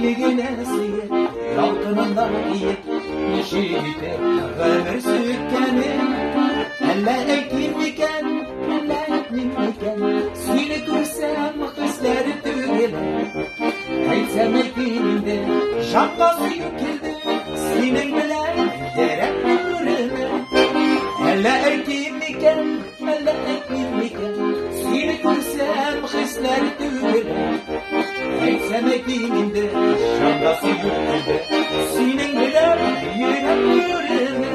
ilginesiye yalkınından iyip yeşilite ömür sükkenim elle ekimiken elle ekimiken suyunu görsem kızları tügeler Heysem ekiminde şapkası yükildi sinin bilen ellere kırılır elle ekimiken elle ekimiken suyunu görsem kızları tügeler Heysem ekiminde şapkası yükildi sinin bilen ellere kırılır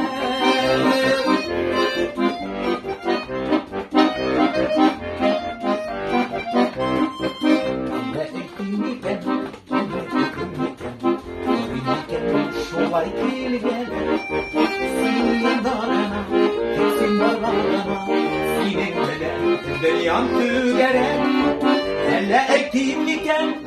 Şolay kilgen Sinin dağına Teksin bağlarına Sinin belen Dünyan tügeren Elle ektim iken